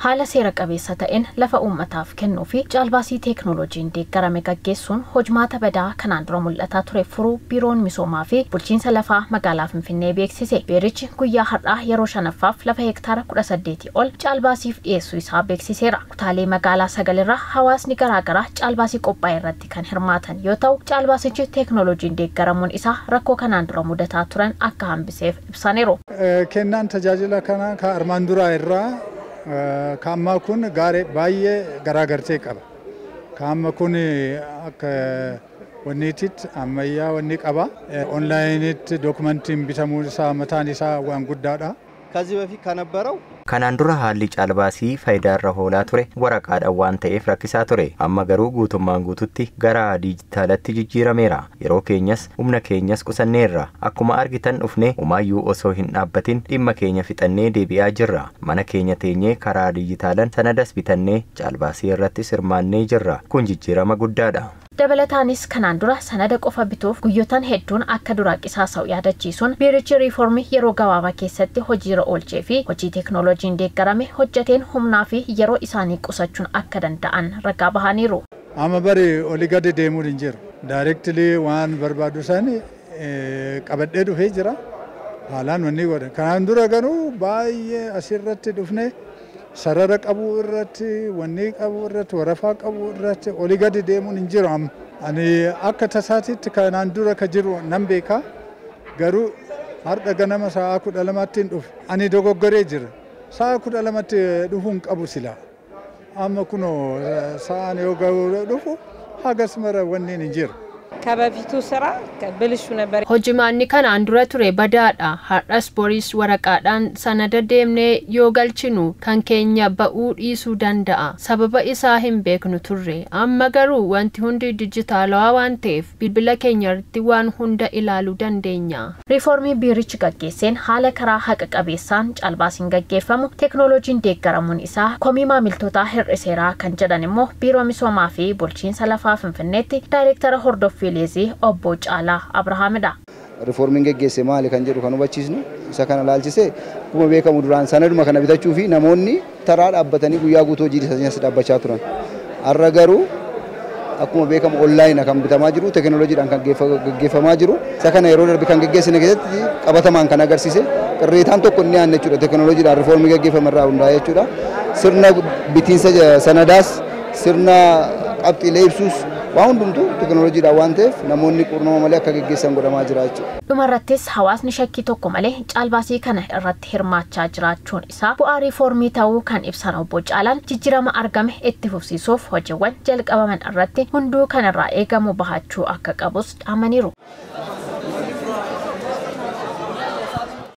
haala seera qabeessa ta'een lafa uummataaf kennuu fi caalbaasii teeknooloojiin deeggarame gaggeessuun hojmaata badaa kanaan dura mul'ataa ture furuu biiroon misoomaa fi bulchiinsa lafaa magaalaa Finfinnee beeksise. Biirichi guyyaa har'aa yeroo shanaffaaf lafa hektaara 18 ol caalbaasiif dhiyeessuu isaa beeksiseera. Kutaalee magaalaa 9 irraa hawaasni garaagaraa caalbaasii qophaa'e irratti kan hirmaatan yoo ta'u, caalbaasichi teeknooloojiin deeggaramuun isaa rakkoo kanaan dura mudataa turan akka hambiseef ibsaniiru. Kennaan tajaajila kana ka armaan duraa irraa kaamma kun gaarii baay'ee garaagartee qaba. Kaamma kun akka wanniitti ammayyaa wanni qaba. Onlaayinitti dookumentiin bitamuu isaa mataan isaa waan guddaadha. ከዚህ በፊት ከነበረው kanaan dura haalli caalbaasii faayidaa irra hoolaa ture waraqaadhaan waan ta'eef rakkisaa ture. Amma garuu guutummaan guututti gara diijitaalatti jijjiirameera. Yeroo keenyas humna keenyas qusanneerra. Akkuma argitan dhufnee umaayyuu osoo hin dhaabbatin dhimma keenya fixannee deebi'aa jirra. Mana keenya teenyee karaa diijitaalaan sanadas bitannee caalbaasii irratti hirmaannee jirra. Kun jijjiirama guddaadha. Dabalataanis kanaan dura sanada qofa bituuf guyyotan hedduun akka dura qisaasa'u yaadachiisuun biirichi riiformii yeroo gabaabaa keessatti hojiirra oolchee fi hojii teeknooloojiin deeggarame hojjeteen humnaa fi yeroo isaanii qusachuun akka danda'an ragaa bahaniiru. Amma bari olii gadi deemuu hin jiru. Daayireektilii waan barbaadu san qabadhee dhufee jira. Haalaan wanni godhan. Kanaan dura garuu baay'ee asirratti dhufnee sarara qabu irratti wanni qabu irratti warafaa qabu irratti olii gadi deemuun hin jiru. Ani akka tasaatitti kanaan dura ka jiru nan beeka. Garuu har'a ganama sa'a 12tti dhufe. Ani dogoggoree jira. Sa'a 12tti dhufuun qabu sila. Amma kunoo sa'aan yoo dhufu hagas mara wanni hin jiru. ከበፊቱ ስራ ብልሹ ነበር. Hojimaanni kanaan dura ture badaadha. Har'as boris waraqaadhaan sanada deemnee yoo galchinu kan keenya ba'uu dhiisuu danda'a. Sababa isaa hin beeknu turre. Amma garuu wanti hundi dijitaalawaa waan ta'eef bilbila keenyatti waan hunda ilaaluu dandeenya. Riiformii biirichi gaggeesseen haala karaa haqa qabeessaan caalbaasiin gaggeeffamu teeknooloojiin deeggaramuun isaa komii maamiltootaa hir'iseeraa kan jedhan immoo biiroo misoomaa fi bulchiinsa lafaa Finfinneetti daayireektara hordoffii obbo Caalaa Abrahaamidha. Riiformiin gaggeesse maali kan jedhu kan hubachiisnu isa kana laalchisee akkuma beekamu duraan sanaduma kana bitachuu fi namoonni taraa dhaabbatanii guyyaa guutuu hojii isaanii as dhaabbachaa turan. Har'a garuu akkuma beekamu onlaayinii kan bitamaa jiru teeknooloojiidhaan kan gaggeeffamaa jiru. Isa kana yeroo darbe kan gaggeessine keessatti qabatamaan kan agarsiise qirreetaan tokko inni aanne jechuudha. Teeknooloojiidhaan riiformii gaggeeffame irraa hundaa'e jechuudha. Sirna bitiinsa sanadaas sirna qabxiilee ibsuus waan hundumtuu teeknooloojiidhaan waan ta'eef namoonni quunnama malee akka gaggeessan godhamaa jira jechuudha. Dhumarrattis hawaasni shakkii tokko malee caalbaasii kana irratti hirmaachaa jiraachuun isaa bu'aa riiformii ta'uu kan ibsan obbo Caalaan jijjiirama argame itti fufsiisuuf hojiiwwan jalqabaman irratti hunduu kanarraa eegamu bahachuu akka qabus dhaamaniiru.